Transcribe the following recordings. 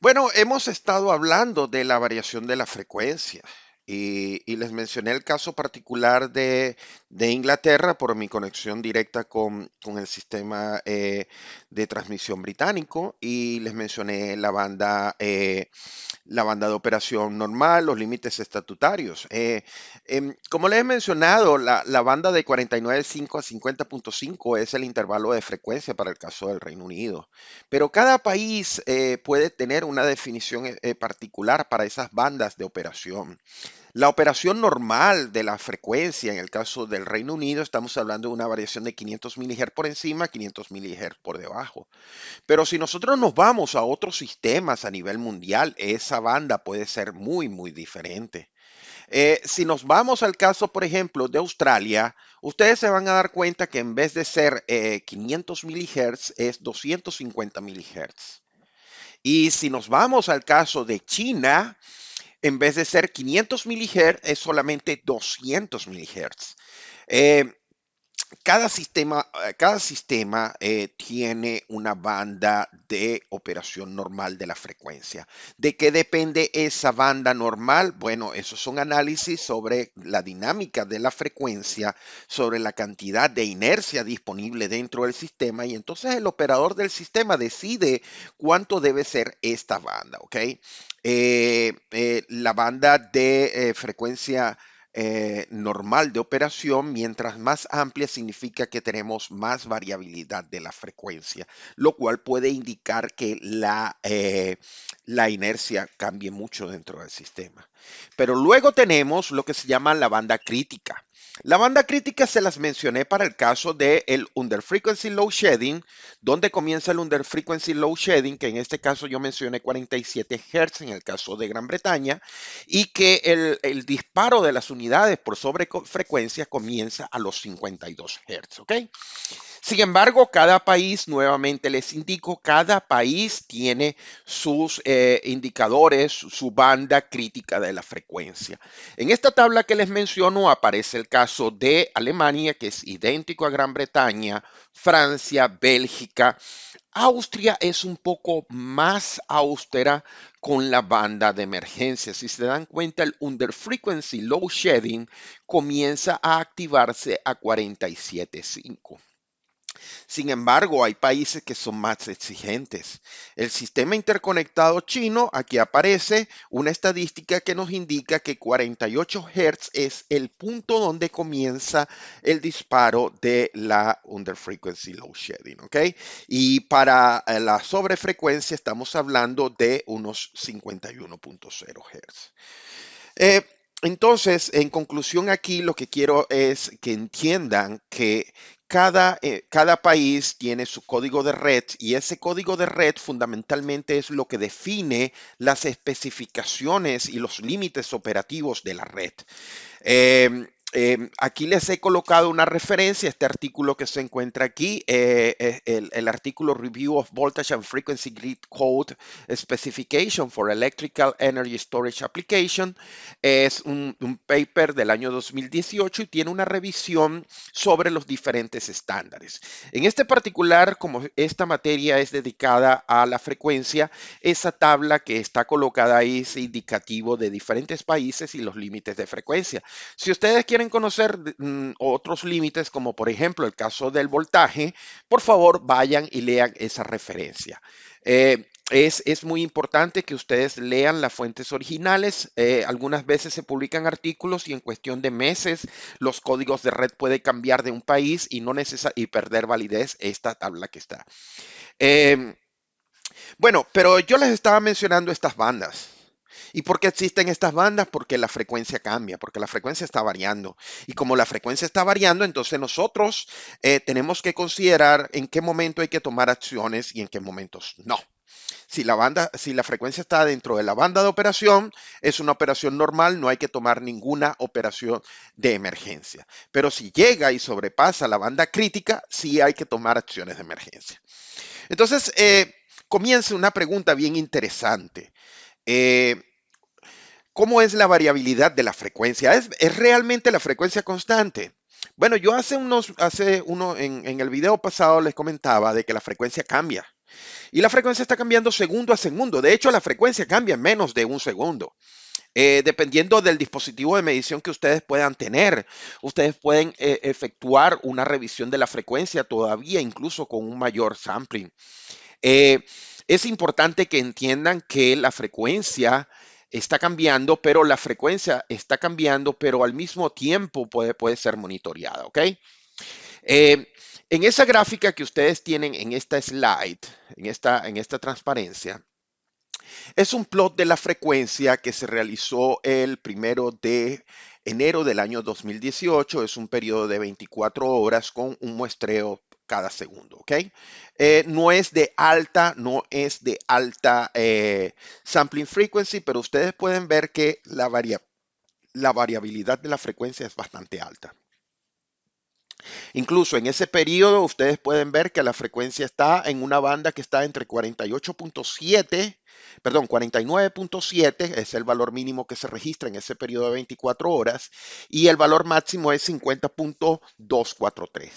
Bueno, hemos estado hablando de la variación de la frecuencia y les mencioné el caso particular de Inglaterra por mi conexión directa con el sistema de transmisión británico y les mencioné la banda de operación normal, los límites estatutarios. Como les he mencionado, la banda de 49.5 a 50.5 es el intervalo de frecuencia para el caso del Reino Unido. Pero cada país puede tener una definición particular para esas bandas de operación. La operación normal de la frecuencia, en el caso del Reino Unido, estamos hablando de una variación de 500 milihertz por encima, 500 milihertz por debajo. Pero si nosotros nos vamos a otros sistemas a nivel mundial, esa banda puede ser muy, muy diferente. Si nos vamos al caso, por ejemplo, de Australia, ustedes se van a dar cuenta que en vez de ser 500 milihertz es 250 milihertz. Y si nos vamos al caso de China, en vez de ser 500 milihertz es solamente 200 milihertz. Eh, cada sistema tiene una banda de operación normal de la frecuencia. ¿De qué depende esa banda normal? Bueno, esos son análisis sobre la dinámica de la frecuencia, sobre la cantidad de inercia disponible dentro del sistema y entonces el operador del sistema decide cuánto debe ser esta banda, ¿ok? La banda de frecuencia normal de operación, mientras más amplia significa que tenemos más variabilidad de la frecuencia, lo cual puede indicar que la inercia cambie mucho dentro del sistema. Pero luego tenemos lo que se llama la banda crítica. La banda crítica se las mencioné para el caso del under frequency low shedding, donde comienza el under frequency low shedding, que en este caso yo mencioné 47 Hz en el caso de Gran Bretaña, y que el disparo de las unidades por sobrefrecuencia comienza a los 52 Hz, ¿ok? Sin embargo, cada país, nuevamente les indico, cada país tiene sus indicadores, su banda crítica de la frecuencia. En esta tabla que les menciono aparece el caso de Alemania, que es idéntico a Gran Bretaña, Francia, Bélgica. Austria es un poco más austera con la banda de emergencia. Si se dan cuenta, el under frequency low shedding comienza a activarse a 47.5. Sin embargo, hay países que son más exigentes. El sistema interconectado chino, aquí aparece una estadística que nos indica que 48 Hz es el punto donde comienza el disparo de la under frequency low shedding, ¿ok? Y para la sobrefrecuencia estamos hablando de unos 51.0 Hz. Eh, entonces, en conclusión aquí, lo que quiero es que entiendan que cada país tiene su código de red y ese código de red fundamentalmente es lo que define las especificaciones y los límites operativos de la red. Aquí les he colocado una referencia, este artículo que se encuentra aquí, el artículo Review of Voltage and Frequency Grid Code Specification for Electrical Energy Storage Application. Es un paper del año 2018 y tiene una revisión sobre los diferentes estándares. En este particular, como esta materia es dedicada a la frecuencia, esa tabla que está colocada ahí es indicativo de diferentes países y los límites de frecuencia. Si ustedes quieren conocer otros límites, como por ejemplo el caso del voltaje, por favor vayan y lean esa referencia. Es muy importante que ustedes lean las fuentes originales. Algunas veces se publican artículos y en cuestión de meses los códigos de red pueden cambiar de un país y perder validez esta tabla que está. Eh, bueno, pero yo les estaba mencionando estas bandas. ¿Y por qué existen estas bandas? Porque la frecuencia cambia, porque la frecuencia está variando. Y como la frecuencia está variando, entonces nosotros tenemos que considerar en qué momento hay que tomar acciones y en qué momentos no. Si la frecuencia está dentro de la banda de operación, es una operación normal, no hay que tomar ninguna operación de emergencia. Pero si llega y sobrepasa la banda crítica, sí hay que tomar acciones de emergencia. Entonces, comienza una pregunta bien interesante. Eh, ¿Cómo es la variabilidad de la frecuencia? ¿Es realmente la frecuencia constante? Bueno, yo hace uno en el video pasado les comentaba de que la frecuencia cambia. Y la frecuencia está cambiando segundo a segundo. De hecho, la frecuencia cambia en menos de un segundo. Dependiendo del dispositivo de medición que ustedes puedan tener, ustedes pueden efectuar una revisión de la frecuencia todavía, incluso con un mayor sampling. Eh, es importante que entiendan que la frecuencia está cambiando, pero la frecuencia está cambiando, pero al mismo tiempo puede ser monitoreada, ¿ok? Eh, en esa gráfica que ustedes tienen en esta slide, en esta transparencia, es un plot de la frecuencia que se realizó el 1 de enero del año 2018. Es un periodo de 24 horas con un muestreo cada segundo, ¿ok? No es de alta sampling frequency, pero ustedes pueden ver que la variabilidad de la frecuencia es bastante alta. Incluso en ese periodo ustedes pueden ver que la frecuencia está en una banda que está entre 48.7, perdón, 49.7, es el valor mínimo que se registra en ese periodo de 24 horas, y el valor máximo es 50.243.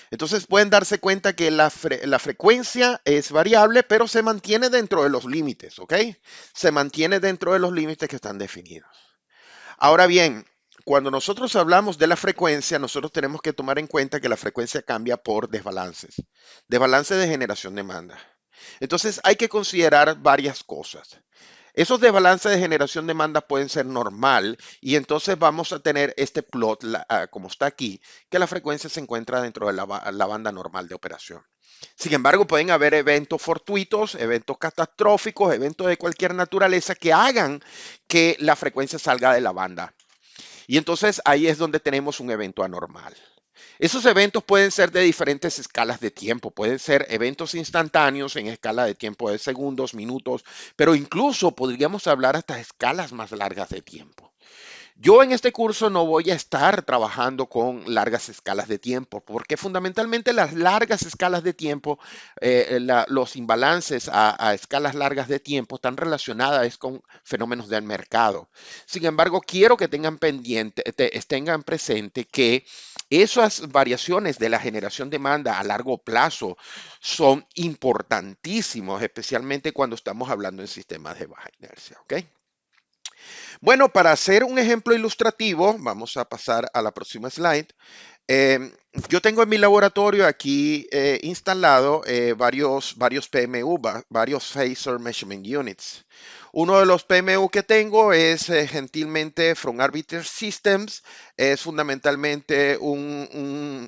Entonces pueden darse cuenta que la frecuencia es variable, pero se mantiene dentro de los límites, ¿ok? Se mantiene dentro de los límites que están definidos. Ahora bien, cuando nosotros hablamos de la frecuencia, nosotros tenemos que tomar en cuenta que la frecuencia cambia por desbalances, desbalance de generación-demanda. Entonces hay que considerar varias cosas. Esos desbalances de generación-demanda pueden ser normal y entonces vamos a tener este plot, como está aquí, que la frecuencia se encuentra dentro de la banda normal de operación. Sin embargo, pueden haber eventos fortuitos, eventos catastróficos, eventos de cualquier naturaleza que hagan que la frecuencia salga de la banda. Y entonces ahí es donde tenemos un evento anormal. Esos eventos pueden ser de diferentes escalas de tiempo, pueden ser eventos instantáneos en escala de tiempo de segundos, minutos, pero incluso podríamos hablar hasta escalas más largas de tiempo. Yo en este curso no voy a estar trabajando con largas escalas de tiempo, porque fundamentalmente las largas escalas de tiempo, los imbalances a escalas largas de tiempo están relacionadas con fenómenos del mercado. Sin embargo, quiero que tengan presente que esas variaciones de la generación demanda a largo plazo son importantísimos, especialmente cuando estamos hablando en sistemas de baja inercia, ¿ok? Bueno, para hacer un ejemplo ilustrativo, vamos a pasar a la próxima slide. Yo tengo en mi laboratorio aquí instalado varios PMU, varios Phasor Measurement Units. Uno de los PMU que tengo es gentilmente From Arbiter Systems, es fundamentalmente un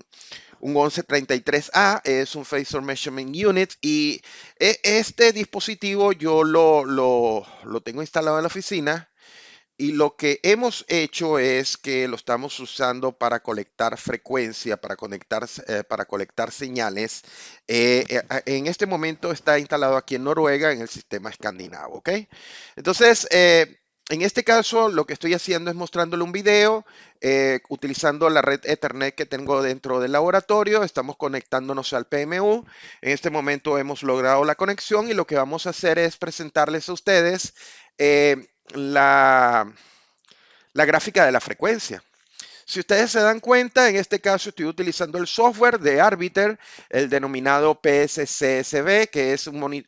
1133A, es un Phasor Measurement Unit y este dispositivo yo lo tengo instalado en la oficina. Y lo que hemos hecho es que lo estamos usando para colectar frecuencia, para colectar señales. En este momento está instalado aquí en Noruega, en el sistema escandinavo, ¿ok? Entonces, en este caso, lo que estoy haciendo es mostrándole un video utilizando la red Ethernet que tengo dentro del laboratorio. Estamos conectándonos al PMU. En este momento hemos logrado la conexión y lo que vamos a hacer es presentarles a ustedes la, la gráfica de la frecuencia. Si ustedes se dan cuenta, en este caso estoy utilizando el software de Arbiter, el denominado PSCSB, que es un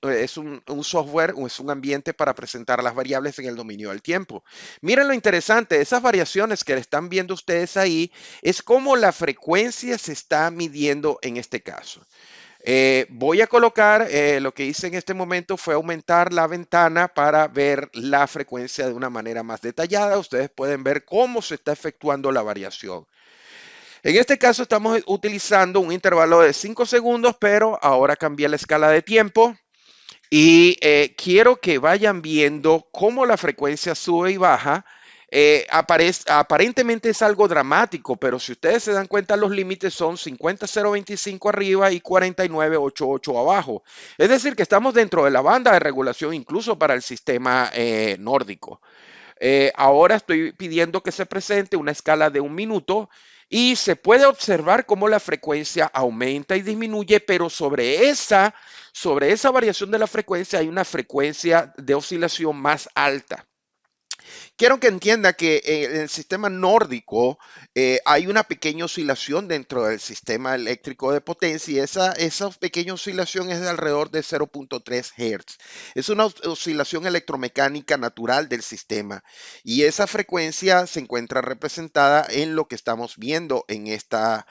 software, es un ambiente para presentar las variables en el dominio del tiempo. Miren lo interesante, esas variaciones que están viendo ustedes ahí, es cómo la frecuencia se está midiendo en este caso. Voy a colocar, lo que hice en este momento fue aumentar la ventana para ver la frecuencia de una manera más detallada. Ustedes pueden ver cómo se está efectuando la variación. En este caso estamos utilizando un intervalo de 5 segundos, pero ahora cambié la escala de tiempo y quiero que vayan viendo cómo la frecuencia sube y baja. Aparentemente es algo dramático, pero si ustedes se dan cuenta, los límites son 50.025 arriba y 49.88 abajo. Es decir, que estamos dentro de la banda de regulación incluso para el sistema nórdico. Ahora estoy pidiendo que se presente una escala de 1 minuto y se puede observar cómo la frecuencia aumenta y disminuye, pero sobre esa variación de la frecuencia hay una frecuencia de oscilación más alta. Quiero que entienda que en el sistema nórdico hay una pequeña oscilación dentro del sistema eléctrico de potencia y esa pequeña oscilación es de alrededor de 0.3 Hz. Es una oscilación electromecánica natural del sistema y esa frecuencia se encuentra representada en lo que estamos viendo en este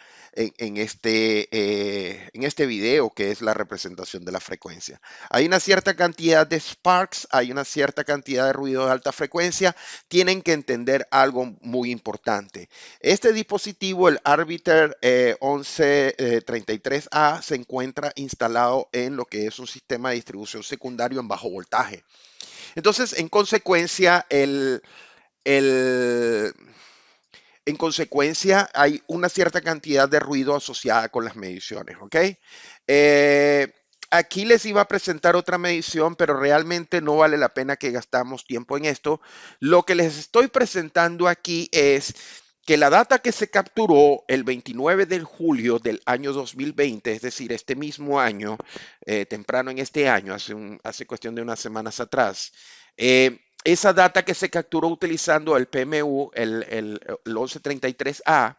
video, que es la representación de la frecuencia. Hay una cierta cantidad de sparks, hay una cierta cantidad de ruido de alta frecuencia. Tienen que entender algo muy importante. Este dispositivo, el Arbiter 1133A, se encuentra instalado en lo que es un sistema de distribución secundario en bajo voltaje. Entonces, el en consecuencia, hay una cierta cantidad de ruido asociada con las mediciones, ¿ok? Eh, Aquí les iba a presentar otra medición, pero realmente no vale la pena que gastamos tiempo en esto. Lo que les estoy presentando aquí es que la data que se capturó el 29 de julio del año 2020, es decir, este mismo año, temprano en este año, hace cuestión de unas semanas atrás, esa data que se capturó utilizando el PMU, el 1133A,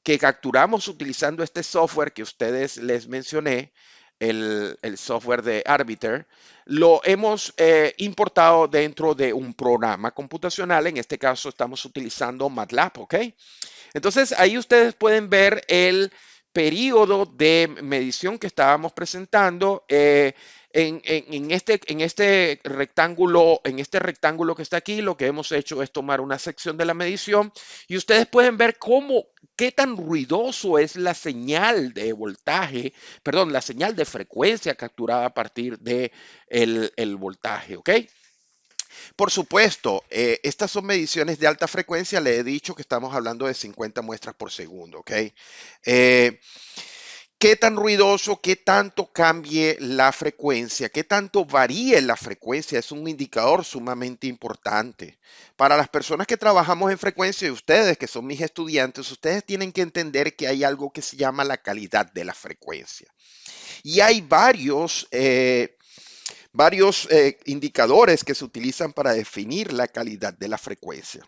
que capturamos utilizando este software que ustedes les mencioné, el software de Arbiter, lo hemos importado dentro de un programa computacional. En este caso estamos utilizando MATLAB, ¿ok? Entonces ahí ustedes pueden ver el periodo de medición que estábamos presentando en este rectángulo que está aquí. Lo que hemos hecho es tomar una sección de la medición y ustedes pueden ver qué tan ruidoso es la señal de voltaje, perdón, la señal de frecuencia capturada a partir de el voltaje, ¿ok? Por supuesto, estas son mediciones de alta frecuencia. Le he dicho que estamos hablando de 50 muestras por segundo, ¿ok? Eh, ¿Qué tan ruidoso, qué tanto cambie la frecuencia, qué tanto varíe la frecuencia? Es un indicador sumamente importante. Para las personas que trabajamos en frecuencia y ustedes que son mis estudiantes, ustedes tienen que entender que hay algo que se llama la calidad de la frecuencia. Y hay varios indicadores que se utilizan para definir la calidad de la frecuencia.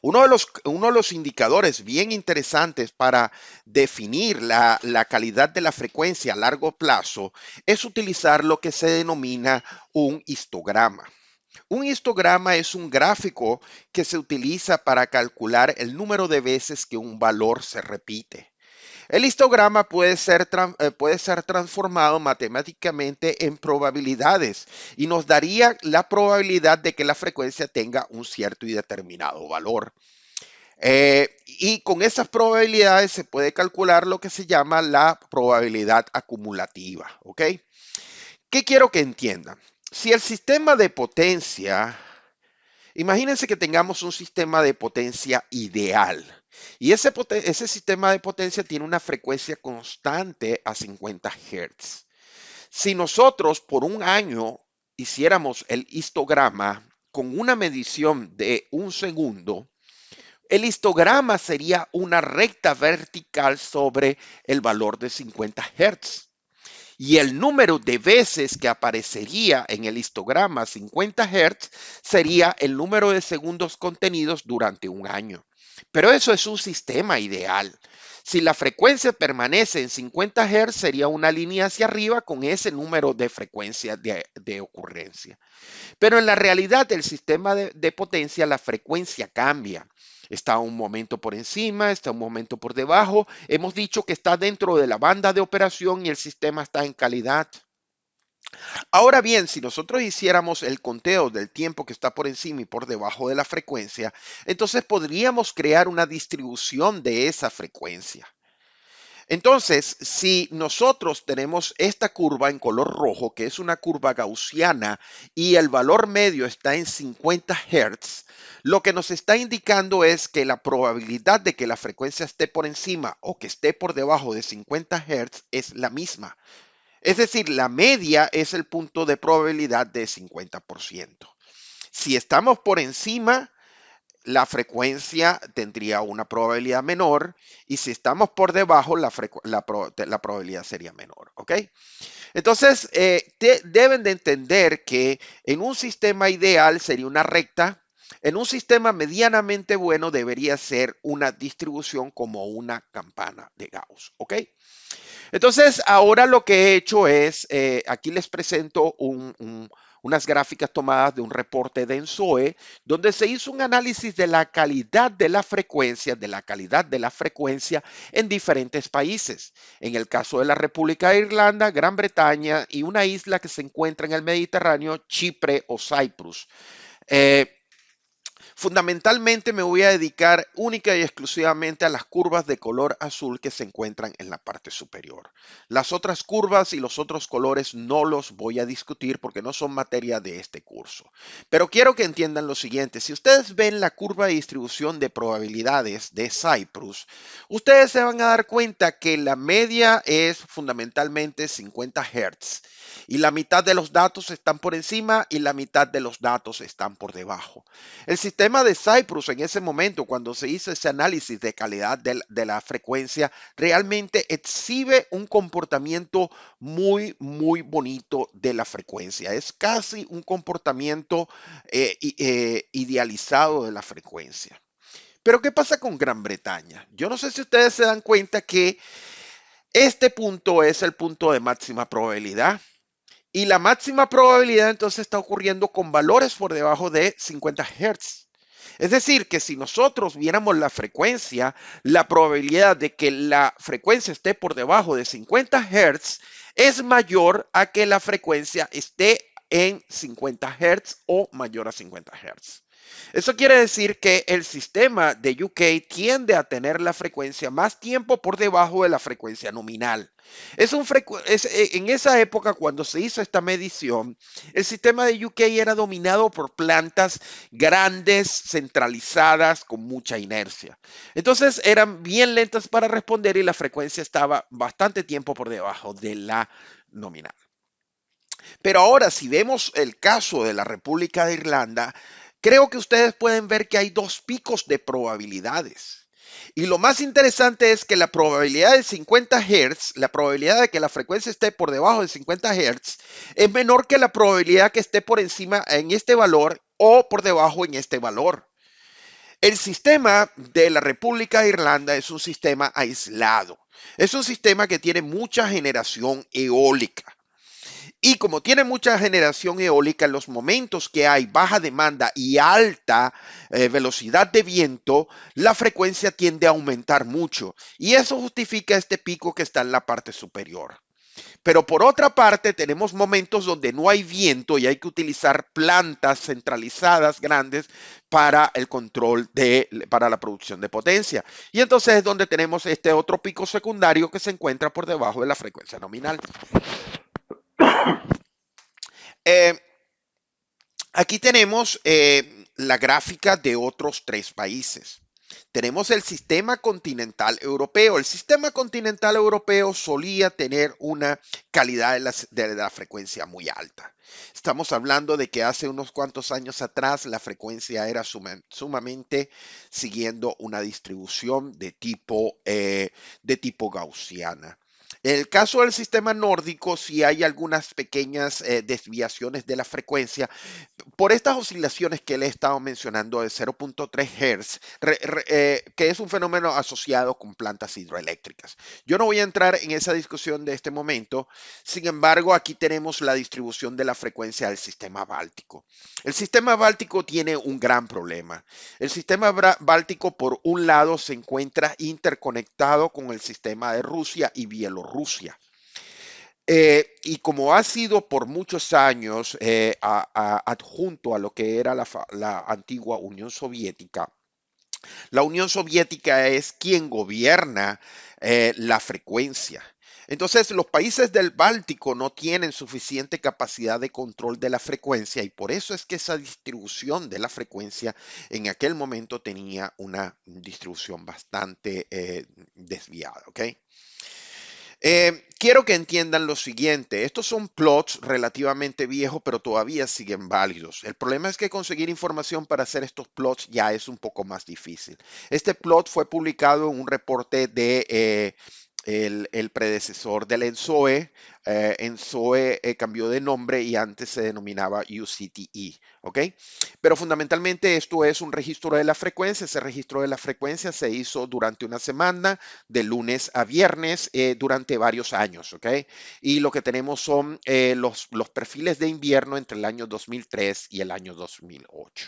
Uno de los indicadores bien interesantes para definir la calidad de la frecuencia a largo plazo es utilizar lo que se denomina un histograma. Un histograma es un gráfico que se utiliza para calcular el número de veces que un valor se repite. El histograma puede ser transformado matemáticamente en probabilidades y nos daría la probabilidad de que la frecuencia tenga un cierto y determinado valor. Y con esas probabilidades se puede calcular lo que se llama la probabilidad acumulativa. ¿Ok? ¿Qué quiero que entiendan? Si el sistema de potencia, imagínense que tengamos un sistema de potencia ideal. Y ese sistema de potencia tiene una frecuencia constante a 50 Hz. Si nosotros por un año hiciéramos el histograma con una medición de un segundo, el histograma sería una recta vertical sobre el valor de 50 Hz. Y el número de veces que aparecería en el histograma 50 Hz sería el número de segundos contenidos durante un año. Pero eso es un sistema ideal. Si la frecuencia permanece en 50 Hz, sería una línea hacia arriba con ese número de frecuencia de ocurrencia. Pero en la realidad del sistema de potencia, la frecuencia cambia. Está un momento por encima, está un momento por debajo. Hemos dicho que está dentro de la banda de operación y el sistema está en calidad. Ahora bien, si nosotros hiciéramos el conteo del tiempo que está por encima y por debajo de la frecuencia, entonces podríamos crear una distribución de esa frecuencia. Entonces, si nosotros tenemos esta curva en color rojo, que es una curva gaussiana, y el valor medio está en 50 Hz, lo que nos está indicando es que la probabilidad de que la frecuencia esté por encima o que esté por debajo de 50 Hz es la misma. Es decir, la media es el punto de probabilidad de 50%. Si estamos por encima, la frecuencia tendría una probabilidad menor y si estamos por debajo, la probabilidad sería menor. ¿Ok? Entonces, deben de entender que en un sistema ideal sería una recta En un sistema medianamente bueno debería ser una distribución como una campana de Gauss, ¿ok? Entonces, ahora lo que he hecho es, aquí les presento unas gráficas tomadas de un reporte de ENSOE, donde se hizo un análisis de la calidad de la frecuencia en diferentes países. En el caso de la República de Irlanda, Gran Bretaña y una isla que se encuentra en el Mediterráneo, Chipre o Cyprus. Eh, Fundamentalmente me voy a dedicar única y exclusivamente a las curvas de color azul que se encuentran en la parte superior. Las otras curvas y los otros colores no los voy a discutir porque no son materia de este curso. Pero quiero que entiendan lo siguiente. Si ustedes ven la curva de distribución de probabilidades de Cyprus, ustedes se van a dar cuenta que la media es fundamentalmente 50 Hz y la mitad de los datos están por encima y la mitad de los datos están por debajo. El sistema de Cyprus en ese momento, cuando se hizo ese análisis de calidad de la frecuencia, realmente exhibe un comportamiento muy bonito de la frecuencia. Es casi un comportamiento idealizado de la frecuencia. Pero ¿qué pasa con Gran Bretaña? Yo no sé si ustedes se dan cuenta que este punto es el punto de máxima probabilidad. Y la máxima probabilidad entonces está ocurriendo con valores por debajo de 50 Hz. Es decir, que si nosotros viéramos la frecuencia, la probabilidad de que la frecuencia esté por debajo de 50 Hz es mayor a que la frecuencia esté en 50 Hz o mayor a 50 Hz. Eso quiere decir que el sistema de UK tiende a tener la frecuencia más tiempo por debajo de la frecuencia nominal. En esa época, cuando se hizo esta medición, el sistema de UK era dominado por plantas grandes, centralizadas, con mucha inercia. Entonces eran bien lentas para responder y la frecuencia estaba bastante tiempo por debajo de la nominal. Pero ahora, si vemos el caso de la República de Irlanda, creo que ustedes pueden ver que hay dos picos de probabilidades. Y lo más interesante es que la probabilidad de 50 Hz, la probabilidad de que la frecuencia esté por debajo de 50 Hz, es menor que la probabilidad que esté por encima en este valor o por debajo en este valor. El sistema de la República de Irlanda es un sistema aislado. Es un sistema que tiene mucha generación eólica. Y como tiene mucha generación eólica, en los momentos que hay baja demanda y alta velocidad de viento, la frecuencia tiende a aumentar mucho. Y eso justifica este pico que está en la parte superior. Pero por otra parte, tenemos momentos donde no hay viento y hay que utilizar plantas centralizadas grandes para el control para la producción de potencia. Y entonces es donde tenemos este otro pico secundario que se encuentra por debajo de la frecuencia nominal. Eh, Aquí tenemos la gráfica de otros tres países. Tenemos el sistema continental europeo. El sistema continental europeo solía tener una calidad de la frecuencia muy alta. Estamos hablando de que hace unos cuantos años atrás la frecuencia era sumamente siguiendo una distribución de tipo gaussiana. En el caso del sistema nórdico, sí hay algunas pequeñas desviaciones de la frecuencia, por estas oscilaciones que le he estado mencionando de 0.3 Hz, que es un fenómeno asociado con plantas hidroeléctricas. Yo no voy a entrar en esa discusión de este momento, sin embargo, aquí tenemos la distribución de la frecuencia del sistema báltico. El sistema báltico tiene un gran problema. El sistema báltico, por un lado, se encuentra interconectado con el sistema de Rusia y Bielorrusia. Y como ha sido por muchos años adjunto a lo que era la antigua Unión Soviética, la Unión Soviética es quien gobierna la frecuencia. Entonces, los países del Báltico no tienen suficiente capacidad de control de la frecuencia y por eso es que esa distribución de la frecuencia en aquel momento tenía una distribución bastante desviada, ¿ok? Quiero que entiendan lo siguiente, estos son plots relativamente viejos, pero todavía siguen válidos. El problema es que conseguir información para hacer estos plots ya es un poco más difícil. Este plot fue publicado en un reporte el predecesor del ENSOE. ENSOE cambió de nombre y antes se denominaba UCTE, ¿ok? Pero fundamentalmente esto es un registro de la frecuencia. Ese registro de la frecuencia se hizo durante una semana, de lunes a viernes, durante varios años, ¿ok? Y lo que tenemos son los perfiles de invierno entre el año 2003 y el año 2008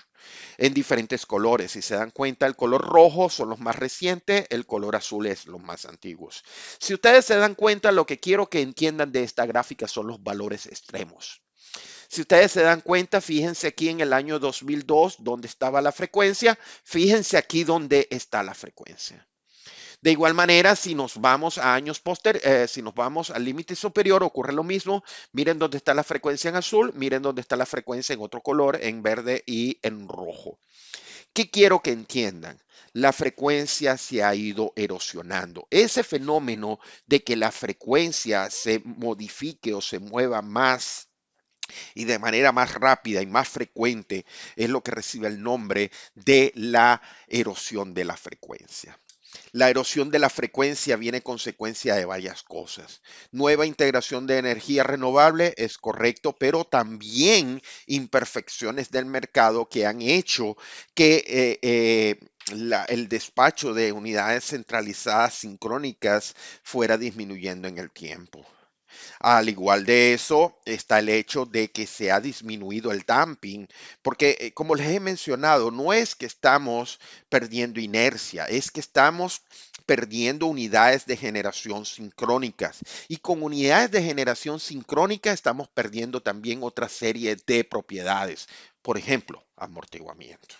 en diferentes colores. Si se dan cuenta, el color rojo son los más recientes, el color azul es los más antiguos. Si ustedes se dan cuenta, lo que quiero que entiendan de esta gráfica son los valores extremos. Si ustedes se dan cuenta, fíjense aquí en el año 2002, donde estaba la frecuencia, fíjense aquí donde está la frecuencia. De igual manera, si nos vamos a años si nos vamos al límite superior, ocurre lo mismo. Miren dónde está la frecuencia en azul, miren dónde está la frecuencia en otro color, en verde y en rojo. ¿Qué quiero que entiendan? La frecuencia se ha ido erosionando. Ese fenómeno de que la frecuencia se modifique o se mueva más y de manera más rápida y más frecuente es lo que recibe el nombre de la erosión de la frecuencia. La erosión de la frecuencia viene consecuencia de varias cosas. Nueva integración de energía renovable es correcto, pero también imperfecciones del mercado que han hecho que el despacho de unidades centralizadas sincrónicas fuera disminuyendo en el tiempo. Al igual de eso, está el hecho de que se ha disminuido el damping, porque como les he mencionado, no es que estamos perdiendo inercia, es que estamos perdiendo unidades de generación sincrónicas. Y con unidades de generación sincrónica estamos perdiendo también otra serie de propiedades, por ejemplo, amortiguamiento.